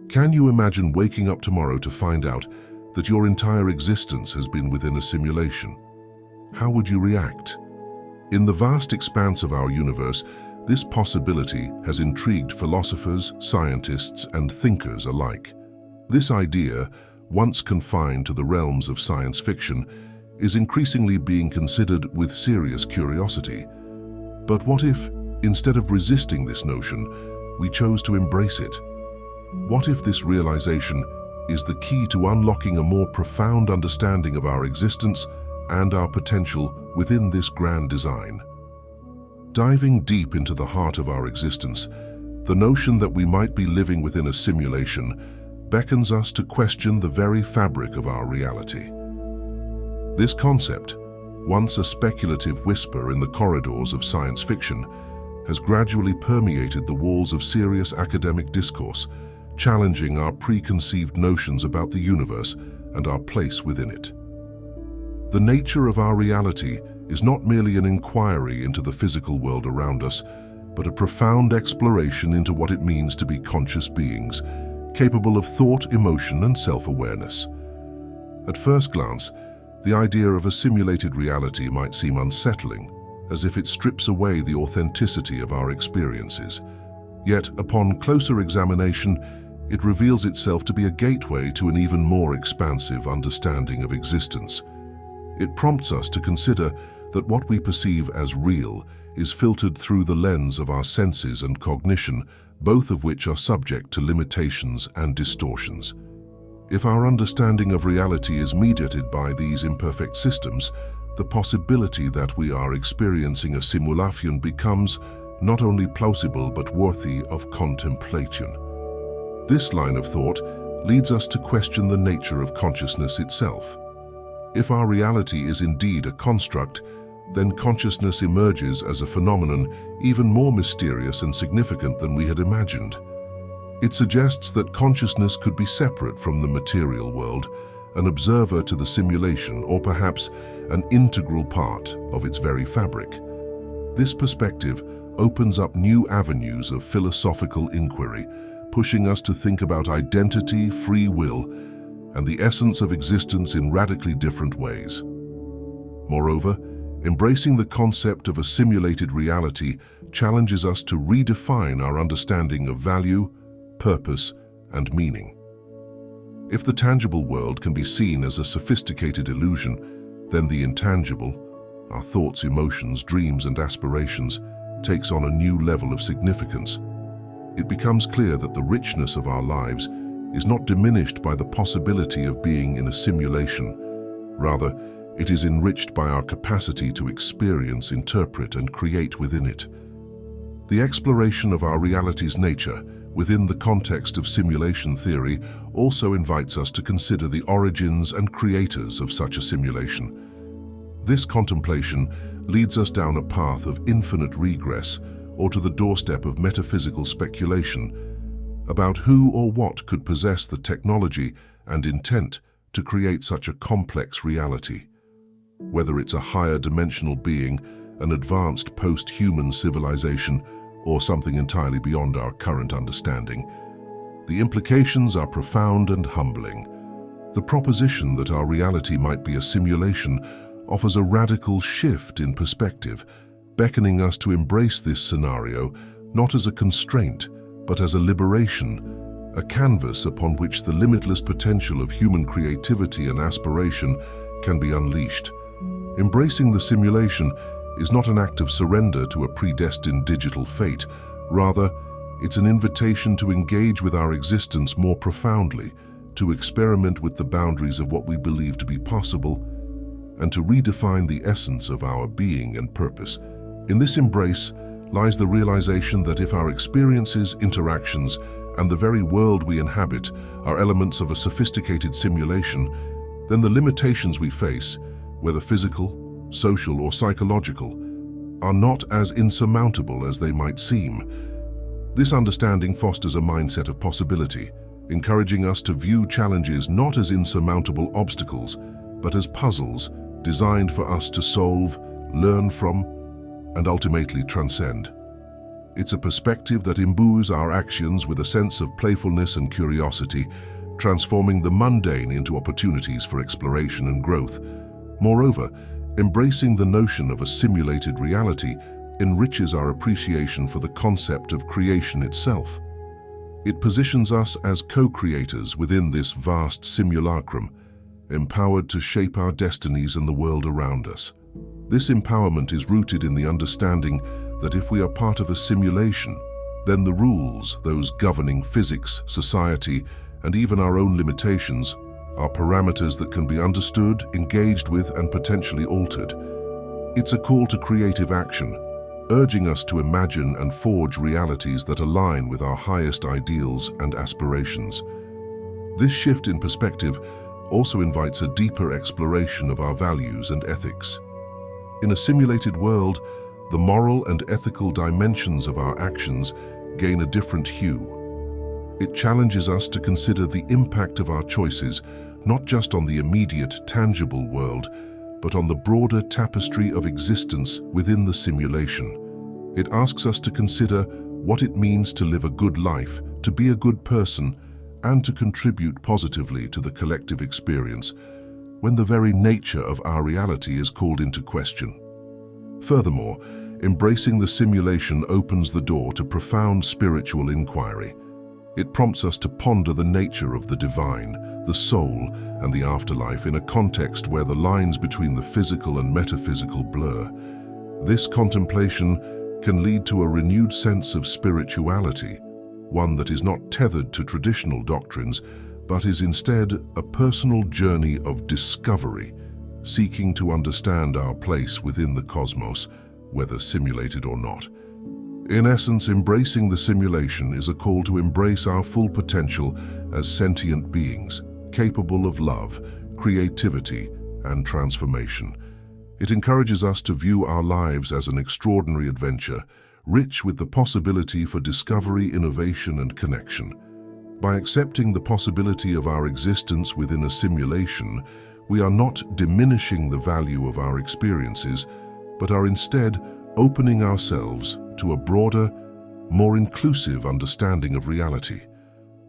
Can you imagine waking up tomorrow to find out that your entire existence has been within a simulation? How would you react? In the vast expanse of our universe, this possibility has intrigued philosophers, scientists, and thinkers alike. This idea, once confined to the realms of science fiction, is increasingly being considered with serious curiosity. But what if, instead of resisting this notion, we chose to embrace it? What if this realization is the key to unlocking a more profound understanding of our existence and our potential within this grand design? Diving deep into the heart of our existence, the notion that we might be living within a simulation beckons us to question the very fabric of our reality. This concept, once a speculative whisper in the corridors of science fiction, has gradually permeated the walls of serious academic discourse, challenging our preconceived notions about the universe and our place within it. The nature of our reality is not merely an inquiry into the physical world around us, but a profound exploration into what it means to be conscious beings, capable of thought, emotion, and self-awareness. At first glance, the idea of a simulated reality might seem unsettling, as if it strips away the authenticity of our experiences. Yet, upon closer examination, it reveals itself to be a gateway to an even more expansive understanding of existence. It prompts us to consider that what we perceive as real is filtered through the lens of our senses and cognition, both of which are subject to limitations and distortions. If our understanding of reality is mediated by these imperfect systems, the possibility that we are experiencing a simulation becomes not only plausible but worthy of contemplation. This line of thought leads us to question the nature of consciousness itself. If our reality is indeed a construct, then consciousness emerges as a phenomenon even more mysterious and significant than we had imagined. It suggests that consciousness could be separate from the material world, an observer to the simulation, or perhaps an integral part of its very fabric. This perspective opens up new avenues of philosophical inquiry, pushing us to think about identity, free will, and the essence of existence in radically different ways. Moreover, embracing the concept of a simulated reality challenges us to redefine our understanding of value, purpose, and meaning. If the tangible world can be seen as a sophisticated illusion, then the intangible, our thoughts, emotions, dreams, and aspirations, takes on a new level of significance. It becomes clear that the richness of our lives is not diminished by the possibility of being in a simulation. Rather, it is enriched by our capacity to experience, interpret, and create within it. The exploration of our reality's nature within the context of simulation theory also invites us to consider the origins and creators of such a simulation. This contemplation leads us down a path of infinite regress or to the doorstep of metaphysical speculation about who or what could possess the technology and intent to create such a complex reality. Whether it's a higher dimensional being, an advanced post-human civilization, or something entirely beyond our current understanding, the implications are profound and humbling. The proposition that our reality might be a simulation offers a radical shift in perspective, beckoning us to embrace this scenario not as a constraint, but as a liberation, a canvas upon which the limitless potential of human creativity and aspiration can be unleashed. Embracing the simulation is not an act of surrender to a predestined digital fate. Rather, it's an invitation to engage with our existence more profoundly, to experiment with the boundaries of what we believe to be possible, and to redefine the essence of our being and purpose. In this embrace lies the realization that if our experiences, interactions, and the very world we inhabit are elements of a sophisticated simulation, then the limitations we face, whether physical, social, or psychological, are not as insurmountable as they might seem. This understanding fosters a mindset of possibility, encouraging us to view challenges not as insurmountable obstacles, but as puzzles designed for us to solve, learn from, and ultimately transcend. It's a perspective that imbues our actions with a sense of playfulness and curiosity, transforming the mundane into opportunities for exploration and growth. Moreover, embracing the notion of a simulated reality enriches our appreciation for the concept of creation itself. It positions us as co-creators within this vast simulacrum, empowered to shape our destinies and the world around us. This empowerment is rooted in the understanding that if we are part of a simulation, then the rules, those governing physics, society, and even our own limitations, are parameters that can be understood, engaged with, and potentially altered. It's a call to creative action, urging us to imagine and forge realities that align with our highest ideals and aspirations. This shift in perspective also invites a deeper exploration of our values and ethics. In a simulated world, the moral and ethical dimensions of our actions gain a different hue. It challenges us to consider the impact of our choices not just on the immediate, tangible world, but on the broader tapestry of existence within the simulation. It asks us to consider what it means to live a good life, to be a good person, and to contribute positively to the collective experience, when the very nature of our reality is called into question. Furthermore, embracing the simulation opens the door to profound spiritual inquiry. It prompts us to ponder the nature of the divine, the soul, and the afterlife in a context where the lines between the physical and metaphysical blur. This contemplation can lead to a renewed sense of spirituality, one that is not tethered to traditional doctrines, but is instead a personal journey of discovery, seeking to understand our place within the cosmos, whether simulated or not. In essence, embracing the simulation is a call to embrace our full potential as sentient beings, capable of love, creativity, and transformation. It encourages us to view our lives as an extraordinary adventure, rich with the possibility for discovery, innovation, and connection. By accepting the possibility of our existence within a simulation, we are not diminishing the value of our experiences, but are instead opening ourselves to a broader, more inclusive understanding of reality,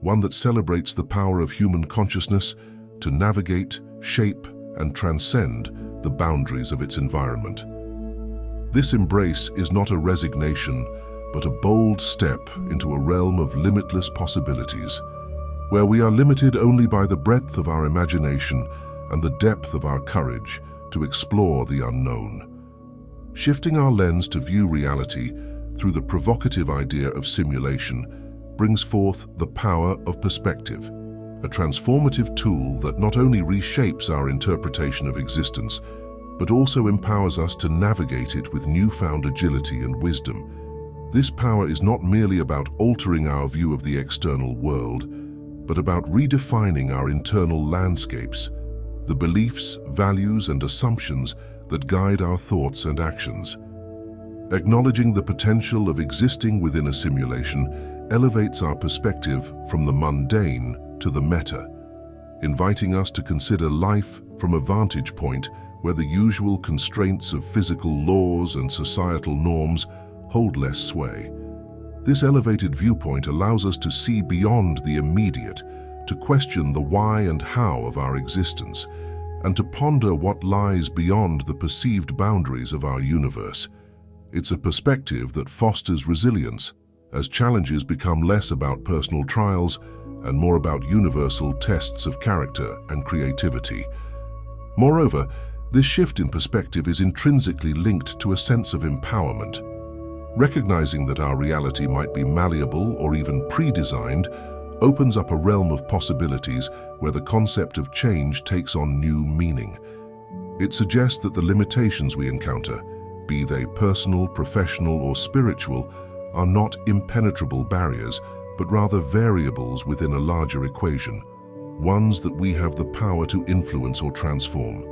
one that celebrates the power of human consciousness to navigate, shape, and transcend the boundaries of its environment. This embrace is not a resignation, but a bold step into a realm of limitless possibilities, where we are limited only by the breadth of our imagination and the depth of our courage to explore the unknown. Shifting our lens to view reality through the provocative idea of simulation brings forth the power of perspective, a transformative tool that not only reshapes our interpretation of existence, but also empowers us to navigate it with newfound agility and wisdom. This power is not merely about altering our view of the external world, but about redefining our internal landscapes, the beliefs, values, and assumptions that guide our thoughts and actions. Acknowledging the potential of existing within a simulation elevates our perspective from the mundane to the meta, inviting us to consider life from a vantage point where the usual constraints of physical laws and societal norms hold less sway. This elevated viewpoint allows us to see beyond the immediate, to question the why and how of our existence, and to ponder what lies beyond the perceived boundaries of our universe. It's a perspective that fosters resilience, as challenges become less about personal trials and more about universal tests of character and creativity. Moreover, this shift in perspective is intrinsically linked to a sense of empowerment. Recognizing that our reality might be malleable or even pre-designed opens up a realm of possibilities where the concept of change takes on new meaning. It suggests that the limitations we encounter, be they personal, professional, or spiritual, are not impenetrable barriers, but rather variables within a larger equation, ones that we have the power to influence or transform.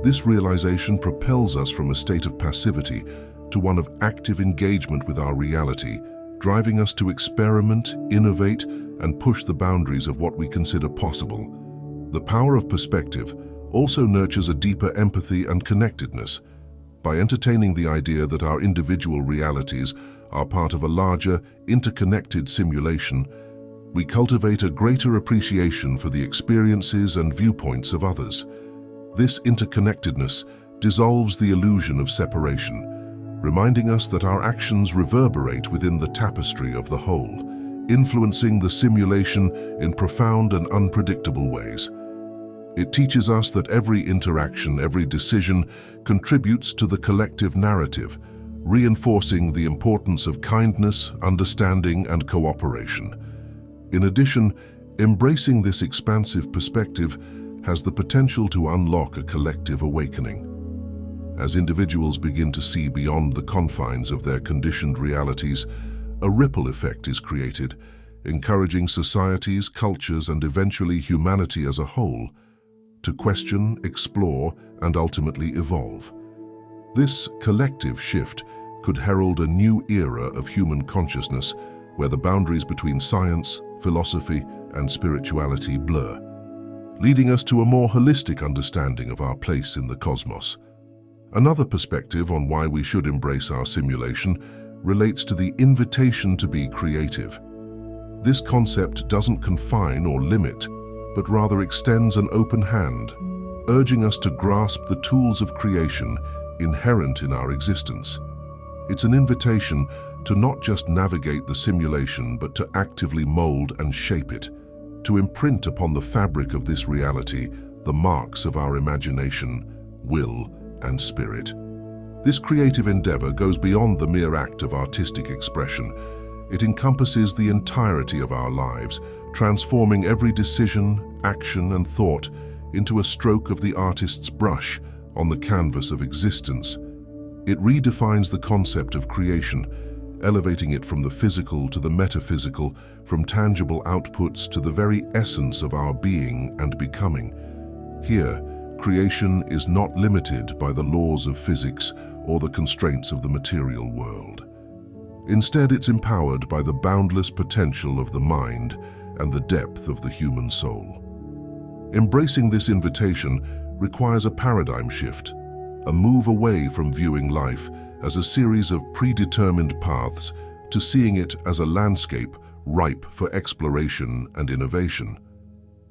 This realization propels us from a state of passivity to one of active engagement with our reality, driving us to experiment, innovate, and push the boundaries of what we consider possible. The power of perspective also nurtures a deeper empathy and connectedness. By entertaining the idea that our individual realities are part of a larger, interconnected simulation, we cultivate a greater appreciation for the experiences and viewpoints of others. This interconnectedness dissolves the illusion of separation, reminding us that our actions reverberate within the tapestry of the whole, influencing the simulation in profound and unpredictable ways. It teaches us that every interaction, every decision contributes to the collective narrative, reinforcing the importance of kindness, understanding, and cooperation. In addition, embracing this expansive perspective has the potential to unlock a collective awakening. As individuals begin to see beyond the confines of their conditioned realities, a ripple effect is created, encouraging societies, cultures, and eventually humanity as a whole to question, explore, and ultimately evolve. This collective shift could herald a new era of human consciousness where the boundaries between science, philosophy, and spirituality blur, leading us to a more holistic understanding of our place in the cosmos. Another perspective on why we should embrace our simulation relates to the invitation to be creative. This concept doesn't confine or limit, but rather extends an open hand, urging us to grasp the tools of creation inherent in our existence. It's an invitation to not just navigate the simulation, but to actively mold and shape it, to imprint upon the fabric of this reality the marks of our imagination, will, and spirit. This creative endeavor goes beyond the mere act of artistic expression. It encompasses the entirety of our lives, transforming every decision, action, and thought into a stroke of the artist's brush on the canvas of existence. It redefines the concept of creation, elevating it from the physical to the metaphysical, from tangible outputs to the very essence of our being and becoming. Here, creation is not limited by the laws of physics or the constraints of the material world. Instead, it's empowered by the boundless potential of the mind and the depth of the human soul. Embracing this invitation requires a paradigm shift, a move away from viewing life as a series of predetermined paths to seeing it as a landscape ripe for exploration and innovation.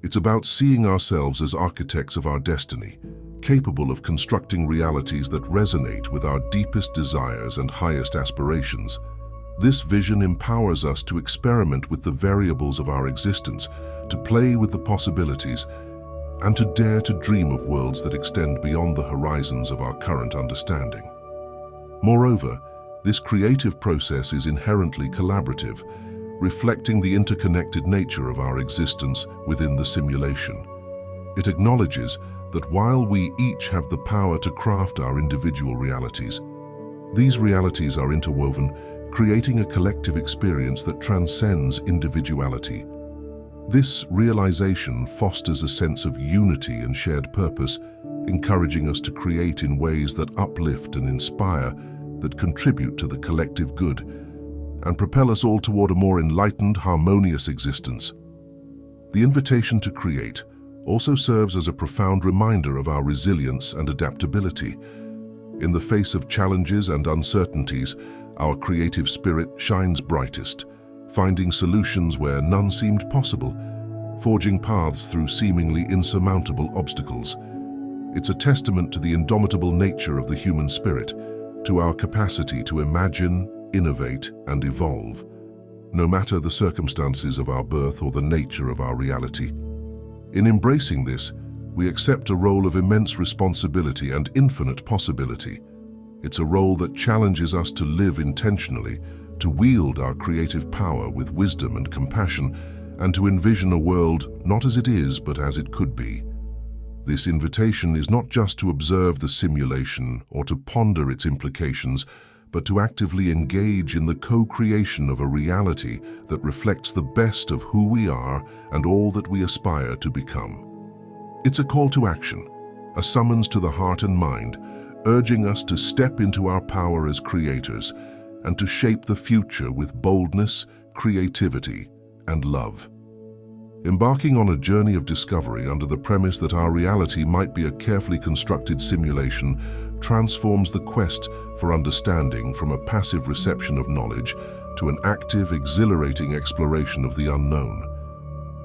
It's about seeing ourselves as architects of our destiny, capable of constructing realities that resonate with our deepest desires and highest aspirations. This vision empowers us to experiment with the variables of our existence, to play with the possibilities, and to dare to dream of worlds that extend beyond the horizons of our current understanding. Moreover, this creative process is inherently collaborative, reflecting the interconnected nature of our existence within the simulation. It acknowledges that while we each have the power to craft our individual realities, these realities are interwoven, creating a collective experience that transcends individuality. This realization fosters a sense of unity and shared purpose, encouraging us to create in ways that uplift and inspire, that contribute to the collective good, and propel us all toward a more enlightened, harmonious existence. The invitation to create also serves as a profound reminder of our resilience and adaptability. In the face of challenges and uncertainties, our creative spirit shines brightest, finding solutions where none seemed possible, forging paths through seemingly insurmountable obstacles. It's a testament to the indomitable nature of the human spirit, to our capacity to imagine, innovate, and evolve, no matter the circumstances of our birth or the nature of our reality. In embracing this, we accept a role of immense responsibility and infinite possibility. It's a role that challenges us to live intentionally, to wield our creative power with wisdom and compassion, and to envision a world not as it is, but as it could be. This invitation is not just to observe the simulation or to ponder its implications, but to actively engage in the co-creation of a reality that reflects the best of who we are and all that we aspire to become. It's a call to action, a summons to the heart and mind, urging us to step into our power as creators and to shape the future with boldness, creativity, and love. Embarking on a journey of discovery under the premise that our reality might be a carefully constructed simulation transforms the quest for understanding from a passive reception of knowledge to an active, exhilarating exploration of the unknown.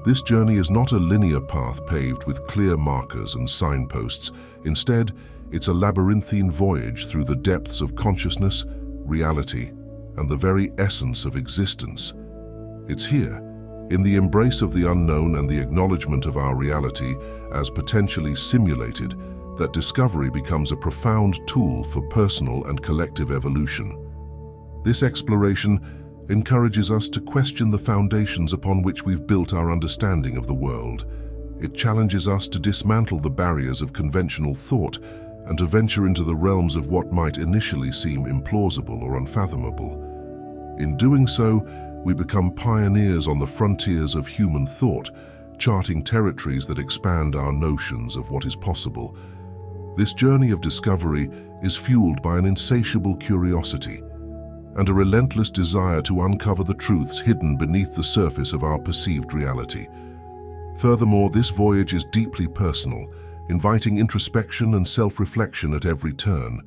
This journey is not a linear path paved with clear markers and signposts. Instead, it's a labyrinthine voyage through the depths of consciousness, reality, and the very essence of existence. It's here, in the embrace of the unknown and the acknowledgement of our reality as potentially simulated, that discovery becomes a profound tool for personal and collective evolution. This exploration encourages us to question the foundations upon which we've built our understanding of the world. It challenges us to dismantle the barriers of conventional thought and to venture into the realms of what might initially seem implausible or unfathomable. In doing so, we become pioneers on the frontiers of human thought, charting territories that expand our notions of what is possible. This journey of discovery is fueled by an insatiable curiosity and a relentless desire to uncover the truths hidden beneath the surface of our perceived reality. Furthermore, this voyage is deeply personal, inviting introspection and self-reflection at every turn.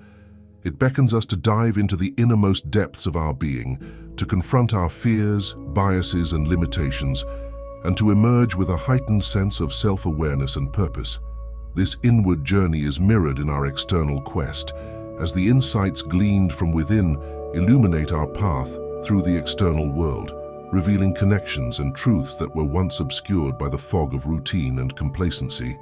It beckons us to dive into the innermost depths of our being, to confront our fears, biases, and limitations, and to emerge with a heightened sense of self-awareness and purpose. This inward journey is mirrored in our external quest, as the insights gleaned from within illuminate our path through the external world, revealing connections and truths that were once obscured by the fog of routine and complacency.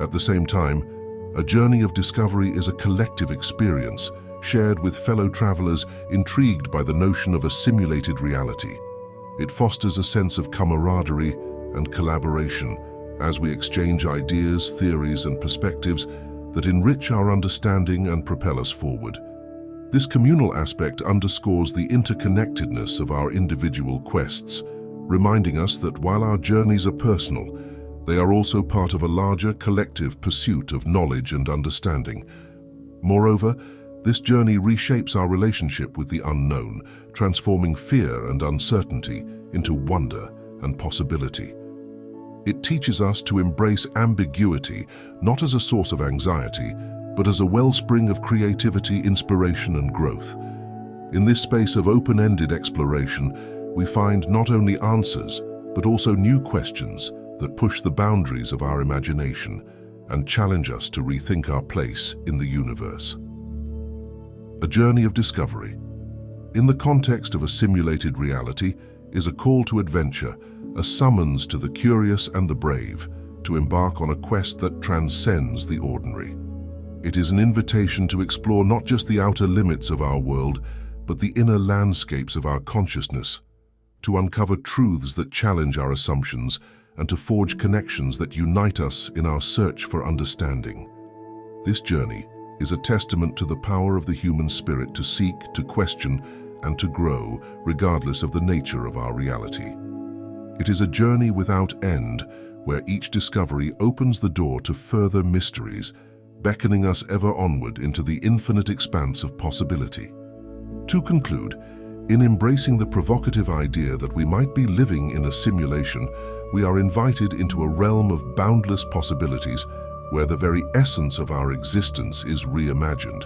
At the same time, a journey of discovery is a collective experience, shared with fellow travelers intrigued by the notion of a simulated reality. It fosters a sense of camaraderie and collaboration as we exchange ideas, theories, and perspectives that enrich our understanding and propel us forward. This communal aspect underscores the interconnectedness of our individual quests, reminding us that while our journeys are personal, they are also part of a larger collective pursuit of knowledge and understanding. Moreover, this journey reshapes our relationship with the unknown, transforming fear and uncertainty into wonder and possibility. It teaches us to embrace ambiguity not as a source of anxiety, but as a wellspring of creativity, inspiration, and growth. In this space of open-ended exploration, we find not only answers, but also new questions that push the boundaries of our imagination and challenge us to rethink our place in the universe. A journey of discovery, in the context of a simulated reality, is a call to adventure, a summons to the curious and the brave to embark on a quest that transcends the ordinary. It is an invitation to explore not just the outer limits of our world, but the inner landscapes of our consciousness, to uncover truths that challenge our assumptions and to forge connections that unite us in our search for understanding. This journey is a testament to the power of the human spirit to seek, to question, and to grow, regardless of the nature of our reality. It is a journey without end, where each discovery opens the door to further mysteries, beckoning us ever onward into the infinite expanse of possibility. To conclude, in embracing the provocative idea that we might be living in a simulation, we are invited into a realm of boundless possibilities where the very essence of our existence is reimagined.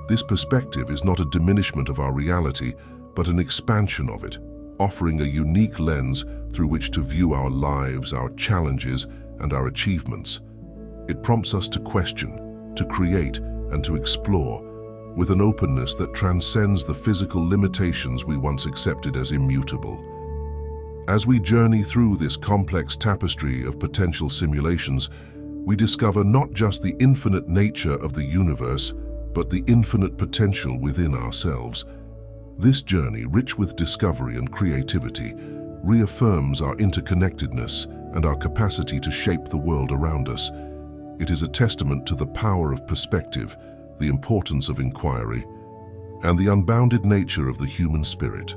This perspective is not a diminishment of our reality, but an expansion of it, offering a unique lens through which to view our lives, our challenges, and our achievements. It prompts us to question, to create, and to explore, with an openness that transcends the physical limitations we once accepted as immutable. As we journey through this complex tapestry of potential simulations, we discover not just the infinite nature of the universe, but the infinite potential within ourselves. This journey, rich with discovery and creativity, reaffirms our interconnectedness and our capacity to shape the world around us. It is a testament to the power of perspective, the importance of inquiry, and the unbounded nature of the human spirit.